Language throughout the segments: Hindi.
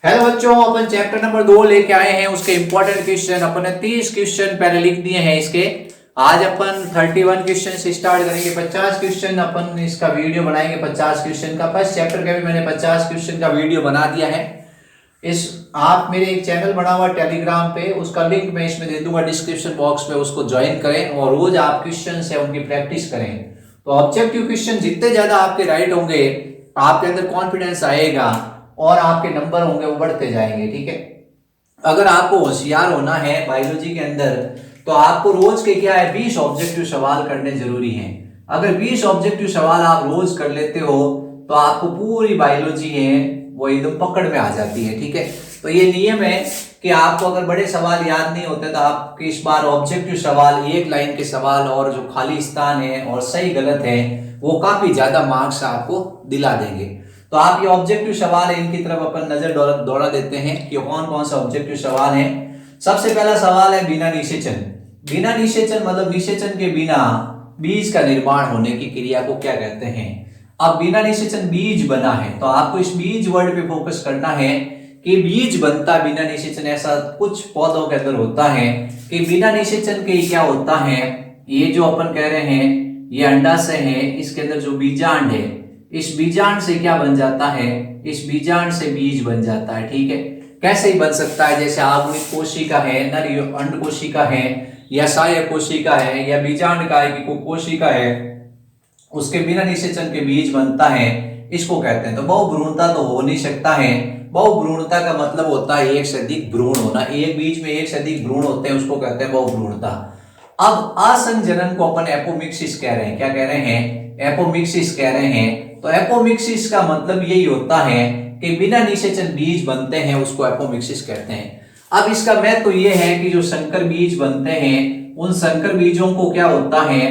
हेलो बच्चों, अपन चैप्टर नंबर 2 लेके आए हैं। उसके इंपॉर्टेंट क्वेश्चन अपन ने 30 क्वेश्चन पहले लिख दिए हैं इसके। आज अपन 31 क्वेश्चन से स्टार्ट करेंगे। 50 क्वेश्चन अपन इसका वीडियो बनाएंगे। 50 क्वेश्चन का फर्स्ट चैप्टर का भी मैंने 50 क्वेश्चन का वीडियो बना दिया है। इस आप मेरे एक चैनल बना हुआ टेलीग्राम पे, उसका लिंक मैं इसमें दे दूंगा डिस्क्रिप्शन बॉक्स में, उसको ज्वाइन करें और रोज आप क्वेश्चन है उनकी प्रैक्टिस करें। तो ऑब्जेक्टिव क्वेश्चन जितने ज्यादा आपके राइट होंगे, आपके अंदर कॉन्फिडेंस आएगा और आपके नंबर होंगे वो बढ़ते जाएंगे। ठीक है, अगर आपको होशियार होना है बायोलॉजी के अंदर तो आपको रोज के क्या है 20 ऑब्जेक्टिव सवाल करने जरूरी हैं। अगर 20 ऑब्जेक्टिव सवाल आप रोज कर लेते हो तो आपको पूरी बायोलॉजी है वो एकदम पकड़ में आ जाती है। ठीक है, तो ये नियम है कि आपको अगर बड़े सवाल याद नहीं होते तो आप इस बार ऑब्जेक्टिव सवाल, एक लाइन के सवाल और जो खाली स्थान है और सही गलत है वो काफी ज्यादा मार्क्स आपको दिला देंगे। तो आप ये ऑब्जेक्टिव सवाल है इनकी तरफ अपन नजर दौड़ा देते हैं कि कौन कौन सा ऑब्जेक्टिव सवाल है। सबसे पहला सवाल है बिना निषेचन। बिना निषेचन मतलब निषेचन के बिना बीज का निर्माण होने की क्रिया को क्या कहते हैं। अब बिना निषेचन बीज बना है तो आपको इस बीज वर्ड पे फोकस करना है कि बीज बनता बिना निषेचन। ऐसा कुछ पौधों के अंदर होता है कि बिना निषेचन के क्या होता है, ये जो अपन कह रहे हैं ये अंडाशय है, इसके अंदर जो बीजांड है, इस बीजांड से क्या बन जाता है, इस बीजांड से बीज बन जाता है। ठीक है, कैसे ही बन सकता है, जैसे आगुनिक कोशिका है, नर अंड कोशिका है, या सहायक कोशिका है, या बीजांड का कोशिका है, उसके बिना निषेचन के बीज बनता है, इसको कहते हैं। तो बहुभ्रूणता तो हो नहीं सकता है। बहुभ्रूणता का मतलब होता है एक से अधिक भ्रूण होना। एक बीज में एक से अधिक भ्रूण होते हैं, उसको कहते हैं बहुभ्रूणता। अब असंजनन को अपन एपोमिक्सिस कह रहे हैं। क्या कह रहे हैं? एपोमिक्सिस कह रहे हैं। तो एपोमिक्सिस का मतलब यही होता है कि बिना निषेचन बीज बनते हैं, उसको एपोमिक्सिस कहते हैं। अब इसका महत्व तो यह है कि जो संकर बीज बनते हैं उन संकर बीजों को क्या होता है,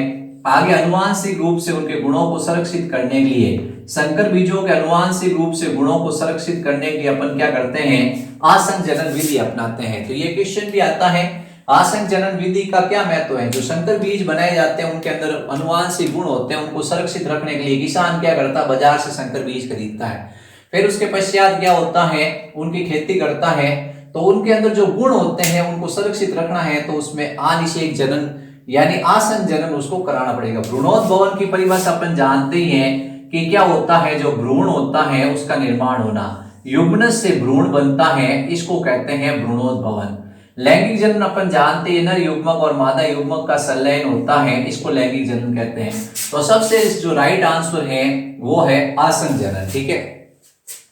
आगे अनुवांशिक रूप से उनके गुणों को संरक्षित करने के लिए, संकर बीजों के अनुवांशिक रूप से गुणों को संरक्षित करने के लिए अपन क्या करते हैं, आसंजनन विधि अपनाते हैं। तो ये क्वेश्चन भी आता है, आसंजनन विधि का क्या महत्व है। जो संकर बीज बनाए जाते हैं उनके अंदर अनुवांशिक गुण होते हैं, उनको सुरक्षित रखने के लिए किसान क्या करता है, बाजार से संकर बीज खरीदता है। फिर उसके पश्चात क्या होता है, उनकी खेती करता है। तो उनके अंदर जो गुण होते हैं उनको सुरक्षित रखना है तो उसमें अनिषेक जनन यानी आसंजनन उसको कराना पड़ेगा। भ्रूणोद्भवन की परिभाषा अपन जानते ही हैं कि क्या होता है, जो भ्रूण होता है उसका निर्माण होना, युग्मनज से भ्रूण बनता है, इसको कहते हैं भ्रूणोद्भवन। लैंगिक जनन अपन जानते हैं, नर युग्मक और मादा युग्मक का संलयन होता है, इसको लैंगिक जनन कहते हैं। तो सबसे जो राइट आंसर है वो है आसंजनन। ठीक है,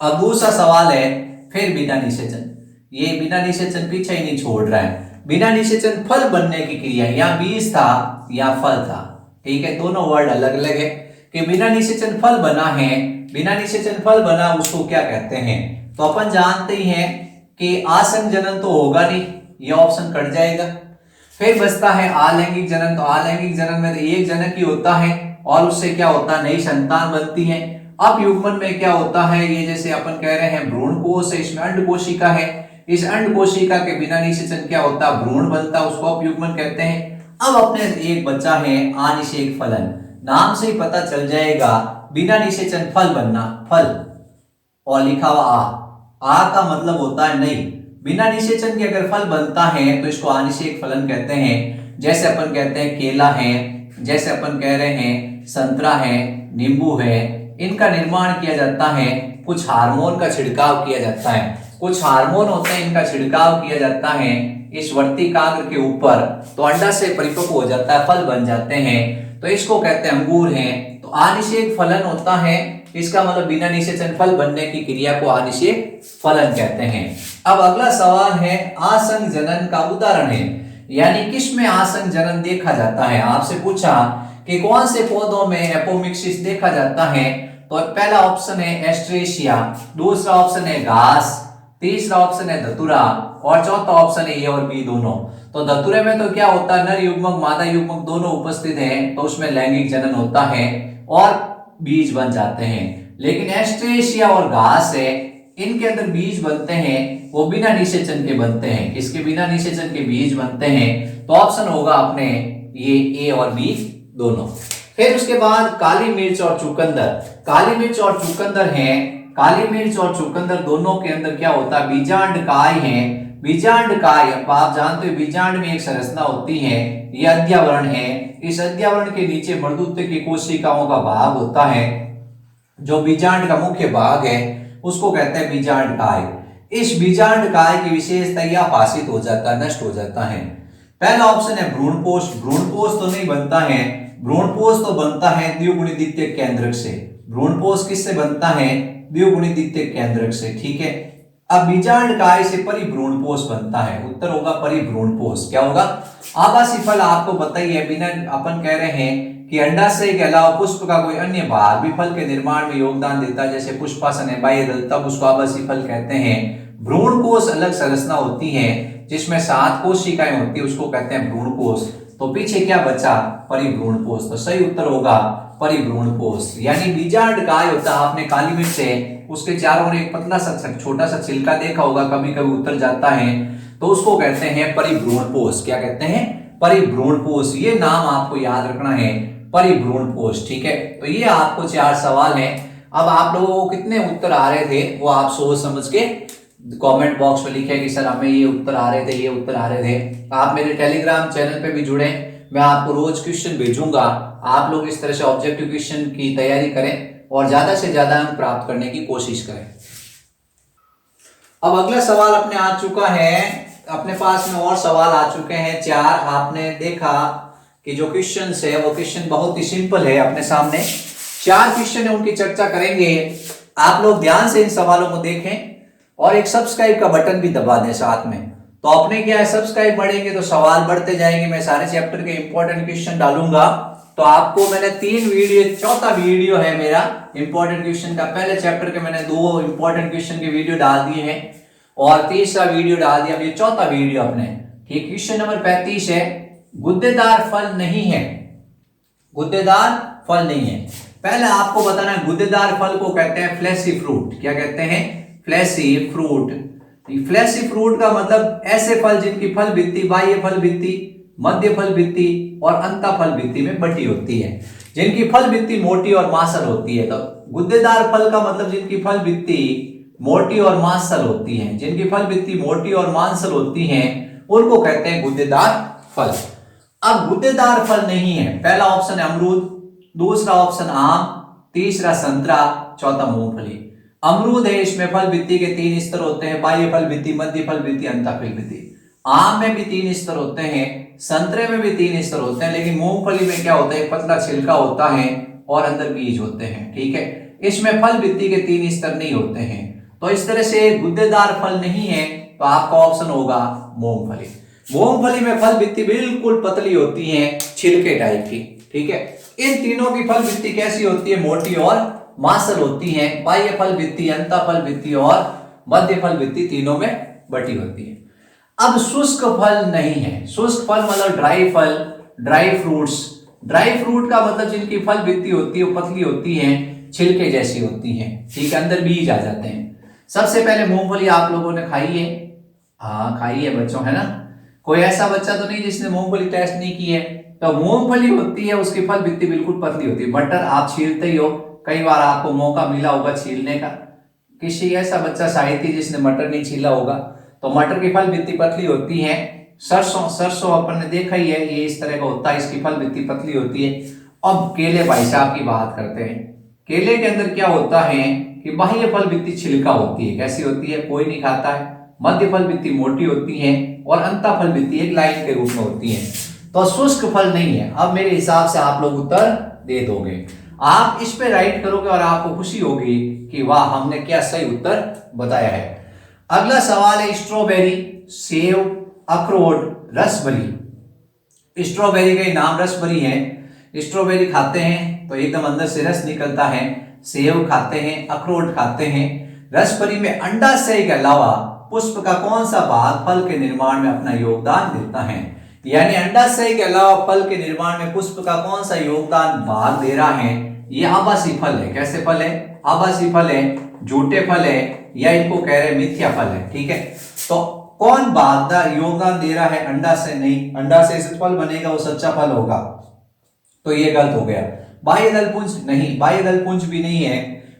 अब दूसरा सवाल है फिर बिना निषेचन। ये बिना निषेचन पीछे ही नहीं छोड़ रहा है। बिना निषेचन फल बनने की क्रिया, या बीज था या फल था। ठीक है, दोनों वर्ड अलग अलग है कि बिना निषेचन फल बना है, बिना निषेचन फल बना उसको क्या कहते हैं। तो अपन जानते ही हैं कि आसंजनन तो होगा नहीं, ये ऑप्शन कट जाएगा। फिर बचता है अलैंगिक जनन। तो अलैंगिक जनन में तो एक जनक ही होता है और उससे क्या होता है, नई संतान बनती है। अब युग्मन में क्या होता है, ये जैसे अपन कह रहे हैं भ्रूण कोश है, इसमें अंड कोशिका है, इस अंड कोशिका के बिना निषेचन क्या होता है, भ्रूण बनता है, उसको अपयुग्मन कहते हैं। अब अपने एक बच्चा है अनिषेक फलन, नाम से ही पता चल जाएगा बिना निषेचन फल बनना, फल और लिखा हुआ आ का मतलब होता है नहीं। बिना निषेचन के अगर फल बनता है तो इसको अनिषेक फलन कहते हैं। जैसे अपन कहते हैं केला है, जैसे अपन कह रहे हैं संतरा है, नींबू है, इनका निर्माण किया जाता है, कुछ हार्मोन का छिड़काव किया जाता है, कुछ हार्मोन होते हैं इनका छिड़काव किया जाता है इस वर्तिकाग्र के ऊपर, तो अंडा से परिपक्व हो जाता है, फल बन जाते हैं, तो इसको कहते हैं अंगूर हैं। तो अनिषेक फलन होता है, इसका मतलब बिना निषेचन फल बनने की क्रिया को अनिषेक फलन कहते हैं। अब अगला सवाल है आसंग जनन का उदाहरण है, यानी किसमें आसंग जनन देखा जाता है। आपसे पूछा कि कौन से पौधों में एपोमिक्सिस देखा जाता है, तो पहला ऑप्शन है एस्ट्रेशिया, दूसरा ऑप्शन है घास, तीसरा ऑप्शन है धतूरा और चौथा ऑप्शन है ए और बी दोनों। तो धतूरे में तो क्या होता है, नर युग्मक मादा युग्मक दोनों उपस्थित हैं, तो उसमें लैंगिक जनन होता है और बीज बन जाते हैं। लेकिन एस्ट्रेशिया और घास है, इनके अंदर बीज बनते हैं, वो बिना निषेचन के बनते हैं। इसके बिना निषेचन के बीज बनते हैं, तो ऑप्शन होगा अपने ये ए और बी दोनों। फिर उसके बाद काली मिर्च और चुकंदर। काली मिर्च और चुकंदर हैं, काली मिर्च और चुकंदर दोनों के अंदर क्या होता है, बीजांड काय है। बीजांड काय आप जानते हो बीजांड में एक संरचना होती है, ये अध्यावरण है। इस अध्यावरण के नीचे मर्दूत्व की कोशिकाओं का भाग होता है, जो बीजांड का मुख्य भाग है उसको कहते हैं बीजांड काय। इस बीजांड काय की विशेषता यह आपाशित हो जाता है, नष्ट हो जाता है। पहला ऑप्शन है भ्रूणपोष। भ्रूणपोष तो नहीं बनता है, भ्रूणपोष तो बनता है द्विगुणी द्वितीयक केंद्रक से। भ्रूणपोष किससे बनता है, द्विगुणी द्वितीयक केंद्रक से, ठीक है। अब बीजांड काय से परिभ्रूणपोष बनता है, उत्तर होगा परिभ्रूणपोष। क्या होगा, आभासी फल आपको बताइए, बिना अपन कह रहे हैं कि अंडाशय के अलावा पुष्प का कोई अन्य भाग भी फल के निर्माण में योगदान देता है, जैसे पुष्पासन है, बाह्य दल, तब उसको आभासी फल कहते हैं। भ्रूणकोष अलग संरचना होती है जिसमें 7 कोशिकाएं होती है, उसको कहते हैं भ्रूणकोष। तो पीछे क्या बचा, परिभ्रूणकोष। तो सही उत्तर होगा परिभ्रूणकोष। यानी बीजांड काय होता है, आपने काली मिर्च है उसके चारों ओर एक पतला सा छोटा सा छिलका देखा होगा, कभी कभी उतर जाता है, तो उसको कहते हैं परिभ्रूणकोष। क्या कहते हैं, परिभ्रूणकोष। ये नाम आपको याद रखना है, परिभ्रूणकोष, ठीक है। तो ये आपको 4 सवाल हैं। अब आप लोगों को कितने उत्तर आ रहे थे वो आप सोच समझ के कमेंट बॉक्स में लिखे कि सर हमें ये उत्तर आ रहे थे, ये उत्तर आ रहे थे। आप मेरे टेलीग्राम चैनल पे भी जुड़े, मैं आपको रोज क्वेश्चन भेजूंगा। आप लोग इस तरह से ऑब्जेक्टिव क्वेश्चन की तैयारी करें और ज्यादा से ज्यादा अंक प्राप्त करने की कोशिश करें। अब अगला सवाल अपने आ चुका है, अपने पास में और सवाल आ चुके हैं 4। आपने देखा कि जो क्वेश्चन है वो क्वेश्चन बहुत ही सिंपल है, अपने सामने 4 क्वेश्चन है, उनकी चर्चा करेंगे। आप लोग ध्यान से इन सवालों को देखें और एक सब्सक्राइब का बटन भी दबा दें साथ में। तो अपने क्या है, सब्सक्राइब बढ़ेंगे तो सवाल बढ़ते जाएंगे। मैं सारे चैप्टर के इंपॉर्टेंट क्वेश्चन डालूंगा। तो आपको मैंने 3 वीडियो, चौथा वीडियो है मेरा इंपॉर्टेंट क्वेश्चन का। पहले चैप्टर के मैंने 2 इंपॉर्टेंट क्वेश्चन के वीडियो डाल दिए हैं और तीसरा वीडियो डाल दिया, ये चौथा वीडियो अपने। ठीक, क्वेश्चन नंबर 35 है, गुद्देदार फल नहीं है। गुद्देदार फल नहीं है। पहले आपको बताना है गुद्देदार फल को कहते हैं फ्लैशी फ्रूट। क्या कहते हैं, फ्लैशी फ्रूट। फ्लैशी फ्रूट का मतलब ऐसे फल जिनकी फल भित्ति बाह्य फल भित्ति, मध्य फल भित्ति और अंतः फल भित्ति में बटी होती है, जिनकी फल भित्ति मोटी और मांसल होती है। तो गुद्देदार फल का मतलब जिनकी फल भित्ति मोटी और मांसल होती है, जिनकी फल भित्ति मोटी और मांसल होती हैं उनको कहते हैं गुद्देदार फल। अब गुद्देदार फल नहीं है, पहला ऑप्शन है अमरूद, दूसरा ऑप्शन आम, तीसरा संतरा, चौथा मूंगफली। अमरूद है, इसमें फल भित्ति के 3 स्तर होते हैं, बाह्य फल भित्ति, मध्य फल भित्ति, अंतः फल भित्ति। आम में भी 3 स्तर होते हैं, संतरे में भी 3 स्तर होते हैं, लेकिन मूंगफली में क्या होता है, पतला छिलका होता है और अंदर बीज होते हैं। ठीक है, इसमें फल भित्ति के 3 स्तर नहीं होते हैं। तो इस तरह से गुद्देदार फल नहीं है, तो आपका ऑप्शन होगा मूंगफली। मूंगफली में फल भित्ति बिल्कुल पतली होती है, छिलके टाइप की। ठीक है, इन तीनों की फल भित्ति कैसी होती है, मोटी और मांसल होती है। बाह्य फल भित्ति, अंतः फल भित्ति और मध्य फल भित्ति तीनों में बटी होती है। अब शुष्क फल नहीं है। शुष्क फल मतलब ड्राई फल, ड्राई फ्रूट्स। ड्राई फ्रूट का मतलब जिनकी फल भित्ति होती है वो पतली होती है, छिलके जैसी होती है। ठीक है, अंदर बीज आ जाते हैं। सबसे पहले मूंगफली आप लोगों ने खाई है, हाँ खाई है बच्चों, है ना। कोई ऐसा बच्चा तो नहीं जिसने मूंगफली टेस्ट नहीं की है। तो मूंगफली होती है, उसकी फल भित्ति बिल्कुल पतली होती है। मटर आप छीलते ही हो, कई बार आपको मौका मिला होगा छीलने का। किसी ऐसा बच्चा शायद ही जिसने मटर नहीं छीला होगा। तो मटर की फल भित्ति पतली होती है। सरसों अपन ने देखा ही है, ये इस तरह का होता है, इसकी फल भित्ति पतली होती है। अब केले भाई साहब की बात करते हैं। केले के अंदर क्या होता है कि बाह्य फल भित्ति छिलका होती है। कैसी होती है, कोई नहीं खाता है। मध्य फल भित्ति मोटी होती है और अंतः फल भित्ति एक लाइन के रूप में होती है। तो शुष्क फल नहीं है। अब मेरे हिसाब से आप लोग उत्तर दे दोगे। आप इस पे राइट करोगे और आपको खुशी होगी कि वाह हमने क्या सही उत्तर बताया है। अगला सवाल है स्ट्रॉबेरी, सेव, अखरोट, रसबरी। स्ट्रॉबेरी का नाम रसबरी है। स्ट्रॉबेरी खाते हैं तो एकदम अंदर से रस निकलता है। सेव खाते हैं, अखरोट खाते हैं। रसबरी में अंडाशय के अलावा पुष्प का कौन सा भाग फल के निर्माण में अपना योगदान देता है। यानी अंडाशय के अलावा फल के निर्माण में पुष्प का कौन सा योगदान भाग दे रहा है। ये आभासी फल है। कैसे फल है, आभासी फल है, झूठे फल है, या इनको कह रहे मिथ्या फल है। ठीक है, तो कौन भाग योगदान दे रहा है, अंडाशय नहीं। अंडाशय से फल बनेगा वो सच्चा फल होगा, तो ये गलत हो गया। बाह्य दल पुंज नहीं, बाह्य दल पुंज भी नहीं है।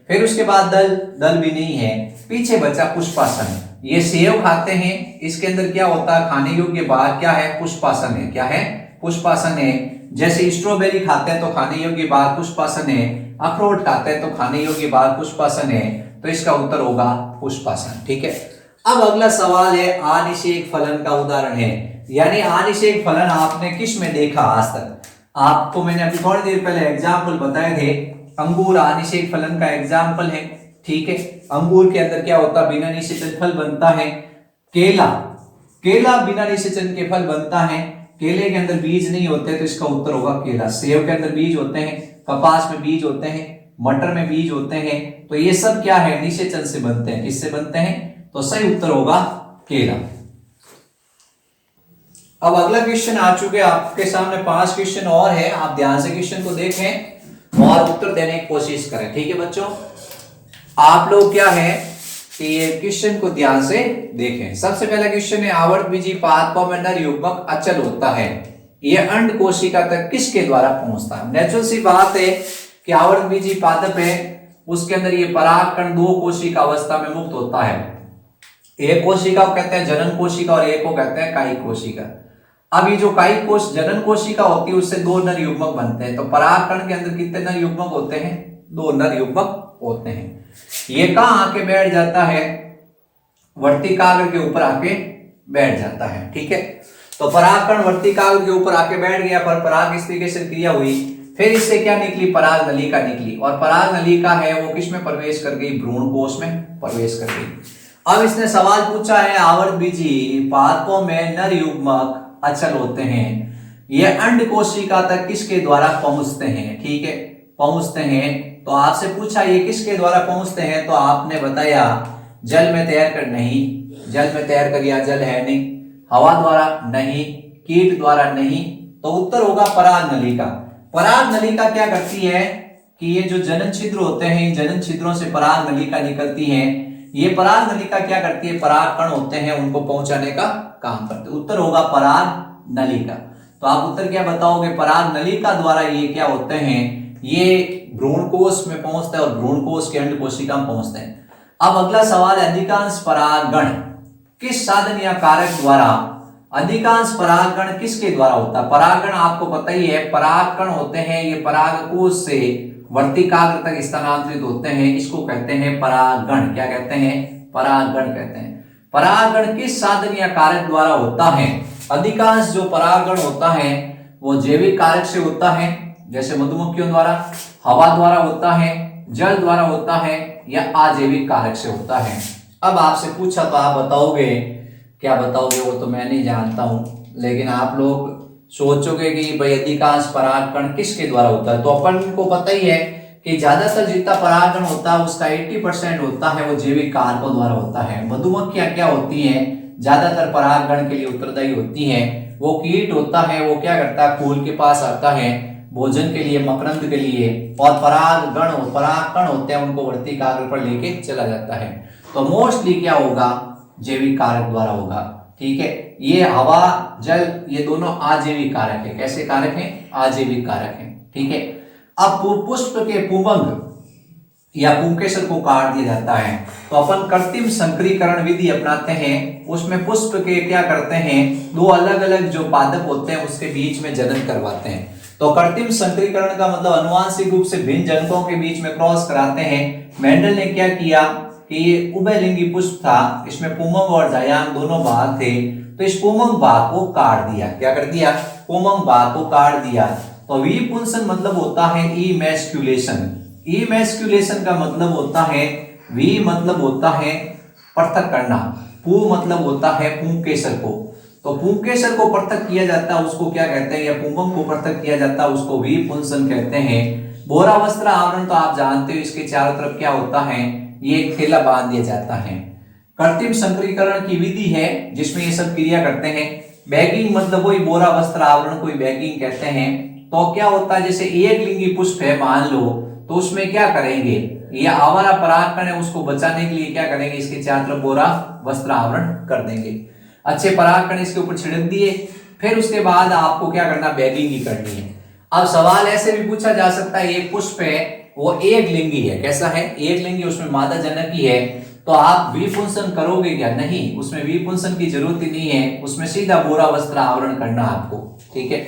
फिर उसके बाद दल, दल भी नहीं है, पीछे बचा पुष्पासन। ये सेव खाते हैं, इसके अंदर क्या होता है, खाने योग्य भाग क्या है, पुष्पासन है। क्या है, पुष्पासन है। जैसे स्ट्रॉबेरी खाते हैं तो खाने योग्य भाग पुष्पासन है, अखरोट खाते हैं तो खाने योग्य भाग पुष्पासन है, तो इसका उत्तर होगा पुष्पासन। ठीक है। अब अगला सवाल है अनिषेक फलन का उदाहरण है, यानी अनिषेक फलन आपने किस में देखा आज तक। आपको मैंने अभी थोड़ी देर पहले एग्जाम्पल बताए थे, अंगूर अनिषेक फलन का एग्जाम्पल है। ठीक है, अंगूर के अंदर क्या होता है, बिना निषेचन फल बनता है। केला, केला बिना निषेचन के फल बनता है, केले के अंदर बीज नहीं होते, तो इसका उत्तर होगा केला। सेब के अंदर बीज होते हैं, कपास में बीज होते हैं, मटर में बीज होते हैं, तो ये सब क्या है, निषेचन से बनते हैं। किससे बनते हैं, तो सही उत्तर होगा केला। अब अगला क्वेश्चन आ चुके आपके सामने, 5 क्वेश्चन और है, आप ध्यान से क्वेश्चन को देखें और उत्तर देने की कोशिश करें। ठीक है बच्चों, आप लोग क्या है कि ये क्वेश्चन को ध्यान से देखें। सबसे पहला क्वेश्चन है, आवर्त बीजी पादपों में नर युग्मक अचल होता है, यह अंड कोशिका तक किसके द्वारा पहुंचता है। नेचुरल सी बात है कि आवर्त बीजी पादप है, उसके अंदर ये परागकण 2 कोशिका अवस्था में मुक्त होता है। एक कोशिका को कहते हैं जनन कोशिका और एक को कहते हैं कायिक कोशिका। अब ये जो कायिक कोश जनन कोशिका होती है, उससे 2 नर युग्मक बनते हैं। तो परागकण के अंदर कितने नर युग्मक होते हैं, 2 नर युग्मक होते हैं। ये कहां आके बैठ जाता है, वर्तिकाग्र के ऊपर आके बैठ जाता है। ठीक है, तो परागकण वर्तिकाग्र के ऊपर आके बैठ गया, पर पराग इस तरीके से क्रिया हुई, फिर इससे क्या निकली, पराग नलिका निकली, और पराग नलिका है वो किस में प्रवेश कर गई, भ्रूण कोश में प्रवेश कर गई। अब इसने सवाल पूछा है, आवर्त बीजी पादपों में नर युग्मक अचल होते हैं, ये अंड कोशिका तक किसके द्वारा पहुंचते हैं। ठीक है, पहुंचते हैं, तो आपसे पूछा ये किसके द्वारा पहुंचते हैं, तो आपने बताया जल में तैर कर नहीं, जल में तैर कर या जल है नहीं, हवा द्वारा नहीं, कीट द्वारा नहीं, तो उत्तर होगा पराग नलिका। पराग नलिका क्या करती है कि ये जो जनन छिद्र होते हैं, जनन छिद्रों से पराग नलिका निकलती है। ये पराग नलिका क्या करती है, पराग कण होते हैं उनको पहुंचाने का काम करते। उत्तर होगा पराग नलिका। तो आप उत्तर क्या बताओगे, पराग नलिका द्वारा ये क्या होते हैं, ये भ्रूण कोश में पहुंचते हैं और भ्रूण कोश के अंड कोशिका में पहुंचते हैं। अब अगला सवाल है, अधिकांश परागण किस साधन या कारक द्वारा, अधिकांश परागण किसके द्वारा होता है। परागण आपको पता ही है, परागकण होते हैं, ये परागकोश से वर्तिकाग्र तक स्थानांतरित होते हैं, इसको कहते हैं परागण। क्या कहते हैं, परागण कहते हैं। परागण किस साधन या कारक द्वारा होता है, अधिकांश जो परागण होता है वो जैविक कारक से होता है, जैसे मधुमक्खियों द्वारा, हवा द्वारा होता है, जल द्वारा होता है, या अजैविक कारक से होता है। अब आपसे पूछा तो आप बताओगे, क्या बताओगे वो तो मैं नहीं जानता हूं, लेकिन आप लोग सोचोगे कि भाई अधिकांश परागकण किसके द्वारा होता है। तो अपन को पता ही है कि ज्यादातर जितना परागकण होता है उसका 80% होता है वो जैविक कारकों द्वारा होता है। मधुमक्खियां क्या होती हैं, ज्यादातर परागकण के लिए उत्तरदायी होती हैं। वो कीट होता है, वो क्या करता है, फूल के पास आता है भोजन के लिए, मकरंद के लिए, और परागकण होते हैं उनको वर्तिकाग्र पर लेके चला जाता है। तो मोस्टली क्या होगा, जैविक कारक द्वारा होगा। ठीक है, ये हवा जल ये दोनों अजैविक कारक है। कैसे कारक हैं, अजैविक कारक हैं। ठीक है, अब पुष्प के पुंबंग या पुंकेसर को काट दिया जाता है, तो अपन कृत्रिम संकरीकरण विधि अपनाते हैं। उसमें पुष्प के क्या करते हैं, 2 अलग अलग जो पादप होते हैं उसके बीच में जनन करवाते हैं। तो कृत्रिम संकरीकरण का मतलब अनुवांशिक रूप से भिन्न जनकों के बीच में क्रॉस कराते हैं। मेंडल ने क्या किया कि ये उभयलिंगी पुष्प था, इसमें पुंबंग और जायांग दोनों भाग थे, तो इस पुंबंग भाग को काट दिया। क्या कर दिया, पुंबंग भाग को काट दिया। तो विपुंसन मतलब होता है इमैस्कुलेशन। इमैस्कुलेशन का मतलब होता है, वी मतलब होता है पृथक करना, पू मतलब होता है पुंकेसर को। तो पुंकेसर को पृथक किया जाता है उसको क्या कहते हैं, या पुंबंग को पृथक किया जाता है उसको विपुंसन कहते हैं। बोरा वस्त्र आवरण तो आप जानते हो, इसके चारों तरफ क्या होता है, ये एक थैला बांध दिया जाता है। कृत्रिम संकरीकरण की विधि है जिसमें ये सब क्रिया करते हैं। बैगिंग मतलब वही बोरा वस्त्र आवरण को बैगिंग कहते हैं। तो क्या होता है, जैसे एक लिंगी पुष्प है मान लो, तो उसमें क्या करेंगे, ये आवारा परागकण है उसको बचाने के लिए क्या करेंगे, इसके चारों तरफ बोरा वस्त्र आवरण कर देंगे। अच्छे परागकण इसके ऊपर छिड़क दिए, फिर उसके बाद आपको क्या करना, बैगिंग ही करनी है। अब सवाल ऐसे भी पूछा जा सकता है, एक पुष्प है वो एक लिंगी है। कैसा है? एक लिंगी, उसमें मादा जनक ही है। तो आप विपुंसन करोगे क्या? नहीं, उसमें विपुंसन की जरूरत ही नहीं है, उसमें सीधा बोरा वस्त्र आवरण करना आपको। ठीक है।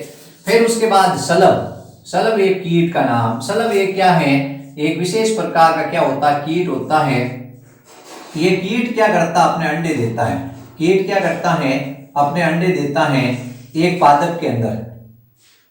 फिर उसके बाद शलभ। शलभ एक कीट का नाम। शलभ एक क्या है? एक विशेष प्रकार का क्या होता है? कीट होता है। ये कीट क्या करता है? अपने अंडे देता है। कीट क्या करता है? अपने अंडे देता है एक पादप के अंदर।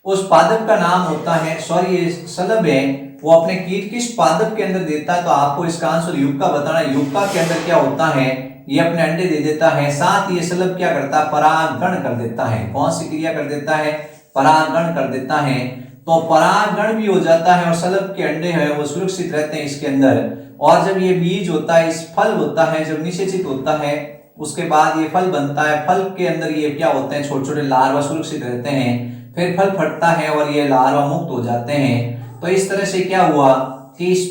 उस पादप का नाम होता है, सॉरी ये शलभ है, वो अपने कीट किस पादप के अंदर देता है? तो आपको इसका आंसर युक्का बताना। युक्का के अंदर क्या होता है? ये अपने अंडे दे देता है। साथ ये शलभ क्या करता है? परागण कर देता है। कौन सी क्रिया कर देता है? परागण कर देता है। तो परागण भी हो जाता है और शलभ के अंडे हैं वो सुरक्षित रहते हैं इसके अंदर। और जब ये बीज होता है, इस फल होता है, जब निषेचित होता है, उसके बाद ये फल बनता है। फल के अंदर ये क्या होते हैं? छोटे छोटे लार्वा सुरक्षित रहते हैं। फिर फल फटता है और ये लार्वा मुक्त हो जाते हैं। तो इस तरह से क्या हुआ कि इस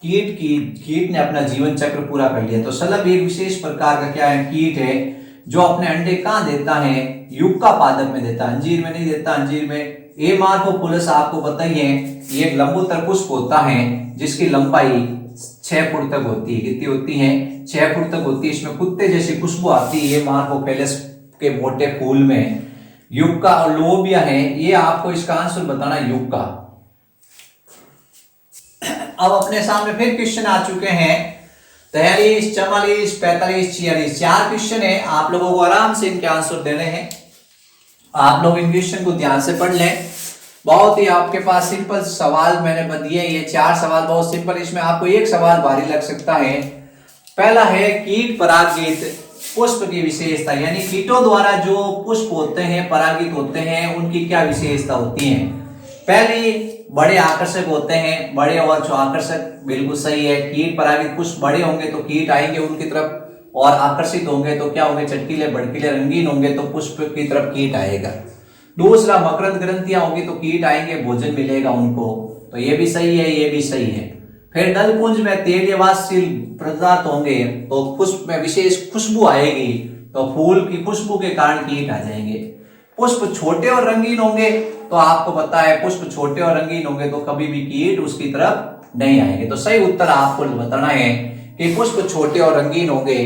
कीट ने अपना जीवन चक्र पूरा कर लिया। तो शलभ एक विशेष प्रकार का क्या है? कीट है जो अपने अंडे कहाँ देता है? युक्का पादप में देता है, अंजीर में नहीं देता। अंजीर में ए मार्कोपोलस आपको पता ही है, ये एक लंबोत्तर पुष्प होता है जिसकी लंबाई 6 फुट तक होती है। कितनी होती है? 6 फुट तक होती है। इसमें कुत्ते जैसी खुशबू आती है ये मार्कोपोलस के मोटे फूल में। युक्का और लोबिया है, ये आपको इसका आंसर बताना युक्का। अब अपने सामने फिर क्वेश्चन आ चुके हैं 43, 44, 45, 46। 4 क्वेश्चन है, आप लोगों को आराम से इनके आंसर देने हैं। आप लोग इन क्वेश्चन को ध्यान से पढ़ लें। बहुत ही आपके पास सिंपल सवाल मैंने दिए। ये 4 सवाल बहुत सिंपल, इसमें आपको एक सवाल भारी लग सकता है। पहला है कीट परागित पुष्प की विशेषता, यानी कीटों द्वारा जो पुष्प होते हैं, परागित होते हैं, उनकी क्या विशेषता होती है? पहली, बड़े आकर्षक होते हैं। बड़े और जो आकर्षक, बिल्कुल सही है। कीट परागित पुष्प बड़े होंगे तो कीट आएंगे उनकी तरफ, और आकर्षित होंगे तो क्या होंगे? चटकीले, भड़कीले, रंगीन होंगे तो पुष्प की तरफ कीट आएगा। दूसरा, मकरंद ग्रंथियां होंगी तो कीट आएंगे, भोजन मिलेगा उनको। तो ये भी सही है, ये भी सही है। फिर नलकुंज में तेलवासशील पदार्थ होंगे तो पुष्प में विशेष खुशबू आएगी, तो फूल की खुशबू के कारण कीट आ जाएंगे। पुष्प छोटे और रंगीन होंगे तो आपको पता है पुष्प छोटे और रंगीन होंगे तो कभी भी कीट उसकी तरफ नहीं आएंगे। तो सही उत्तर आपको बताना है कि पुष्प छोटे और रंगीन होंगे,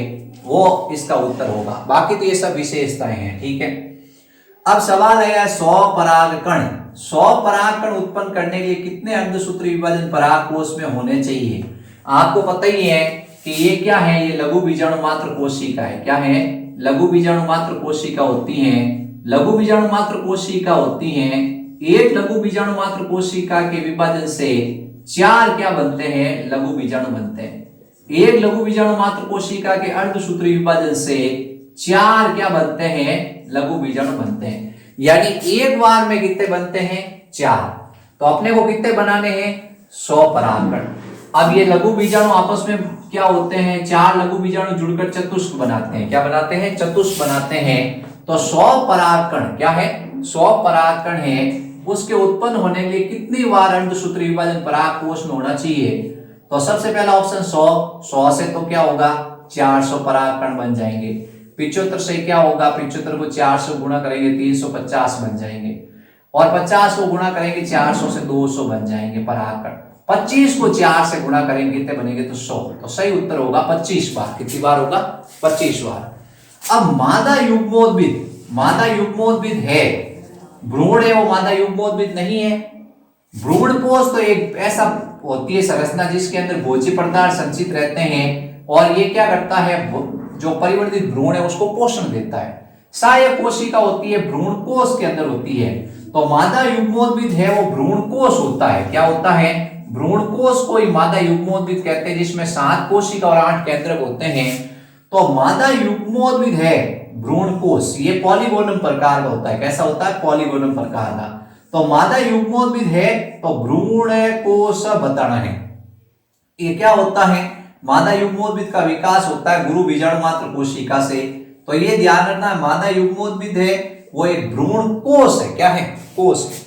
वो इसका उत्तर होगा। बाकी तो ये सब विशेषताएं हैं। ठीक है। अब सवाल है 100 परागकण। 100 परागकण उत्पन्न करने के लिए कितने अर्धसूत्री विभाजन परागकोश में होने चाहिए? आपको पता ही है कि ये क्या है? ये लघु बीजाणु मात्र कोशिका है। क्या है? लघु बीजाणु मात्र कोशिका होती है। लघु बीजाणु मात्र कोशिका होती है। एक लघु बीजाणु मात्र कोशिका के विभाजन से 4 क्या बनते हैं? लघु बीजाणु बनते हैं। एक लघु बीजाणु मात्र कोशिका के अर्धसूत्री विभाजन से 4 क्या बनते हैं? लघु बीजाणु बनते हैं। यानी एक बार में कितने बनते हैं? 4। तो अपने को कितने बनाने हैं? 100 परागकण। अब ये लघु बीजाणु आपस में क्या होते हैं? 4 लघु बीजाणु जुड़कर चतुष्क बनाते हैं। क्या बनाते हैं? चतुष्क बनाते हैं। तो 100 परागकण क्या है? 100 परागकण है, उसके उत्पन्न होने के लिए कितनी बार अर्धसूत्री विभाजन परागकोश में होना चाहिए? तो सबसे पहला ऑप्शन 100 से तो क्या होगा? 400 परागकण बन जाएंगे। 75 से क्या होगा? 75 को 400 गुणा करेंगे 350 बन जाएंगे, और 50 को गुणा करेंगे 400 से 200 बन जाएंगे परागकण। 25 को 4 से गुणा करेंगे कितने बनेंगे? तो 100। तो सही उत्तर होगा 25 बार। कितनी बार होगा? 25 बार। अब मादा युग्मोद्भिद, मादा युग्मोद्भिद है, भ्रूण है वो मादा युग्मोद्भिद नहीं है। भ्रूणपोष तो एक ऐसा होती है संरचना जिसके अंदर भोज्य पदार्थ संचित रहते हैं, और ये क्या करता है? जो परिवर्तित भ्रूण है उसको पोषण देता है। सहायक कोशिका होती है, भ्रूण कोश के अंदर होती है। तो मादा युग्मोद्भिद है वो भ्रूण कोश होता है। क्या होता है? भ्रूण कोश को ही मादा युग्मोद्भिद कहते हैं, जिसमें 7 कोशिका और 8 केंद्रक होते हैं। तो मादा युग्मोद्भिद है भ्रूण कोश, ये पॉलीगोनम प्रकार का होता है। कैसा होता है? पॉलीगोनम प्रकार का। तो मादा युग्मोद्भिद है तो भ्रूण कोश बताना है। ये क्या होता है? मादा युग्मोद्भिद का विकास होता है गुरु बीजाणु मात्र कोशिका से। तो ये ध्यान रखना है, मादा युग्मोद्भिद है वो एक भ्रूण कोश है। क्या है? कोश है।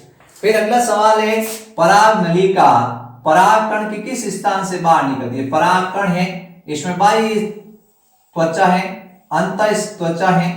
फिर अगला सवाल है पराग नलिका परागकण के किस स्थान से बाहर निकलती है? परागकण है, इसमें बाह्य त्वचा है, अंतः त्वचा है,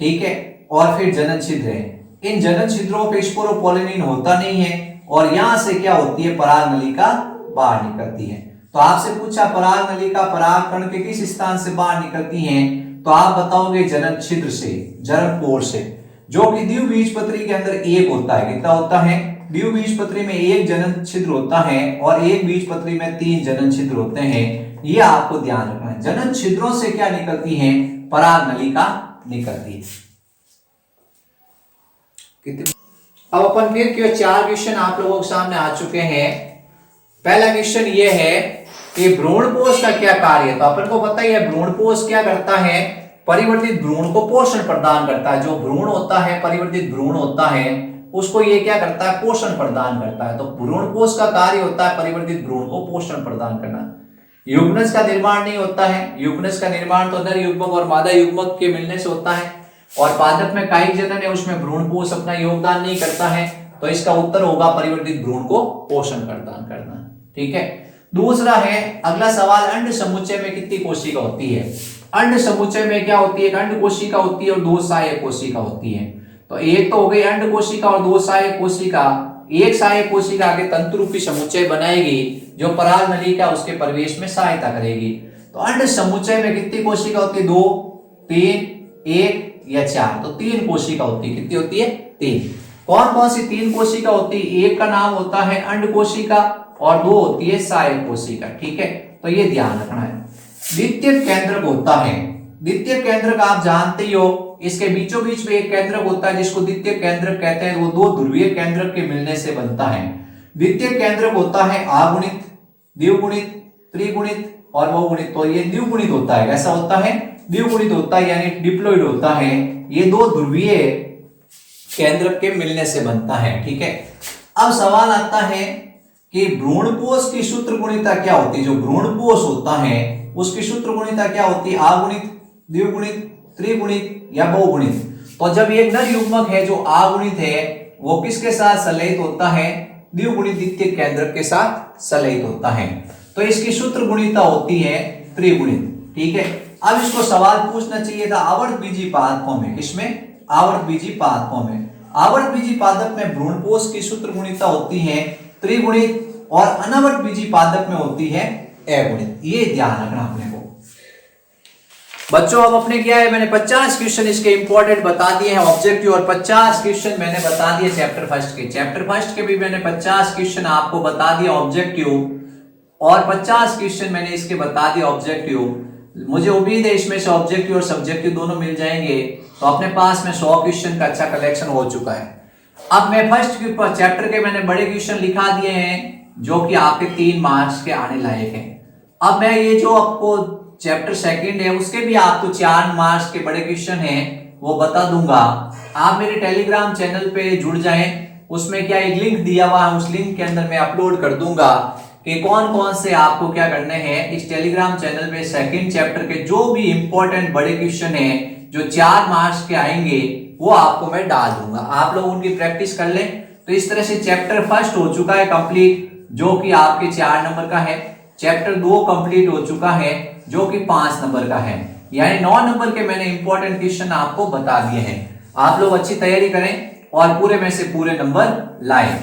ठीक है, और फिर जनन छिद्र है। इन जनन छिद्रों पे स्पोरोपोलिन होता नहीं है, और यहां से क्या होती है? पराग नलिका बाहर निकलती है। तो आपसे पूछा पराग नलिका पराग कण के किस स्थान से बाहर निकलती हैं, तो आप बताओगे जनन छिद्र से, जननपोर से, जो कि द्विबीजपत्री के अंदर एक होता है। कितना होता है? द्विबीजपत्री में एक जनन छिद्र होता है और एक बीजपत्री में 3 जनन छिद्र होते हैं। ये आपको ध्यान रखना है। जनन छिद्रों से क्या निकलती है? पराग नलिका निकलती है। अब अपन फिर 4 क्वेश्चन आप लोगों के सामने आ चुके हैं। पहला क्वेश्चन ये है कि भ्रूणपोष का क्या कार्य है। तो अपन को पता ही है भ्रूणपोष क्या करता है, परिवर्तित भ्रूण को पोषण प्रदान करता है। जो भ्रूण होता है, परिवर्तित भ्रूण होता है, उसको ये क्या करता है? पोषण प्रदान करता है। तो भ्रूणपोष का कार्य होता है परिवर्तित भ्रूण को पोषण प्रदान करना। युग्मनज का निर्माण नहीं होता है। युग्मनज का निर्माण तो नर युग्मक और मादा युग्मक के मिलने से होता है, और पादप में कायिक जनन है, उसमें भ्रूणपोष अपना योगदान नहीं करता है। तो इसका उत्तर होगा परिवर्तित भ्रूण को पोषण प्रदान करना। ठीक है। दूसरा है अगला सवाल, अंड समुच्चय में कितनी कोशिका होती है? अंड समुच्चय में क्या होती है? एक अंड कोशिका होती है और 2 सहायक कोशिका होती है। तो एक तो हो गई अंड कोशिका और 2 सहायक कोशिका। एक सहायक कोशिका आगे तंतु रूपी समुच्चय बनाएगी जो पराग नलिका उसके प्रवेश में सहायता करेगी। तो अंड समुच्चय में कितनी कोशिका होती है? 2, 3, 1 या 4। तो 3 कोशिका होती है। कितनी होती है? 3। कौन कौन सी 3 कोशिका होती है? एक का नाम होता है अंड कोशिका और 2 होती है सहायक कोशिका। ठीक है, तो ये ध्यान रखना है। द्वितीयक केंद्रक होता है। द्वितीयक केंद्रक आप जानते ही हो, इसके बीचों बीच में एक केंद्रक होता है जिसको द्वितीयक केंद्रक कहते हैं। वो 2 ध्रुवीय केंद्रक के मिलने से बनता है। द्वितीयक केंद्रक होता है अगुणित, द्विगुणित, त्रिगुणित और बहुगुणित। तो ये द्विगुणित होता है। कैसा होता है? द्विगुणित होता है, यानी डिप्लॉइड होता है। ये 2 ध्रुवीय केंद्रक के मिलने से बनता है। ठीक है। अब सवाल आता है कि भ्रूणपोष की सूत्र गुणिता क्या होती है? जो भ्रूणपोष होता है उसकी सूत्र गुणिता क्या होती है? अगुणित, द्विगुणित, त्रिगुणित या बहुगुणित। तो जब एक नर युग्मक है जो अगुणित है, वो किसके साथ संलयित होता है? द्विगुणित द्वितीयक केंद्रक के साथ संलयित होता है। तो इसकी सूत्र गुणिता होती है त्रिगुणित। ठीक है। अब इसको सवाल पूछना चाहिए था आवर्त बीजी पादपों में। किसमें? आवर्त बीजी पादपों में। आवर्त बीजी पादप में भ्रूणपोष की सूत्र गुणिता होती है त्रिगुणित और अनावर्त बीजी पादप में होती है अगुणित। ये ध्यान रखना अपने को। बच्चों अब अपने क्या है, मैंने 50 क्वेश्चन इसके इंपॉर्टेंट बता दिए हैं ऑब्जेक्टिव, और 50 क्वेश्चन मैंने बता दिए चैप्टर फर्स्ट के। चैप्टर फर्स्ट के भी मैंने 50 क्वेश्चन आपको बता दिया ऑब्जेक्टिव, और 50 क्वेश्चन मैंने इसके बता दिए ऑब्जेक्टिव। मुझे उम्मीद है इसमें से ऑब्जेक्टिव और सब्जेक्टिव दोनों मिल जाएंगे। तो अपने पास में 100 क्वेश्चन का अच्छा कलेक्शन हो चुका है। अब मैं फर्स्ट चैप्टर के मैंने बड़े क्वेश्चन लिखा दिए हैं जो कि आपके 3 मार्क्स के आने लायक हैं। अब मैं ये जो आपको चैप्टर सेकंड है उसके भी आपको 4 मार्क्स के बड़े क्वेश्चन हैं वो बता दूंगा। आप मेरे टेलीग्राम चैनल पे जुड़ जाएं, उसमें क्या एक लिंक दिया हुआ है, उस लिंक के अंदर मैं अपलोड कर दूंगा कि कौन कौन से आपको क्या करने हैं। इस टेलीग्राम चैनल पे सेकंड चैप्टर के जो भी इंपॉर्टेंट बड़े क्वेश्चन हैं जो 4 मार्क्स के आएंगे वो आपको मैं डाल दूंगा। आप लोग उनकी प्रैक्टिस कर लें। तो इस तरह से चैप्टर फर्स्ट हो चुका है कंप्लीट, जो कि आपके 4 नंबर का है। चैप्टर 2 कंप्लीट हो चुका है जो कि 5 नंबर का है। यानी 9 नंबर के मैंने इंपॉर्टेंट क्वेश्चन आपको बता दिए हैं। आप लोग अच्छी तैयारी करें और पूरे में से पूरे नंबर लाएं।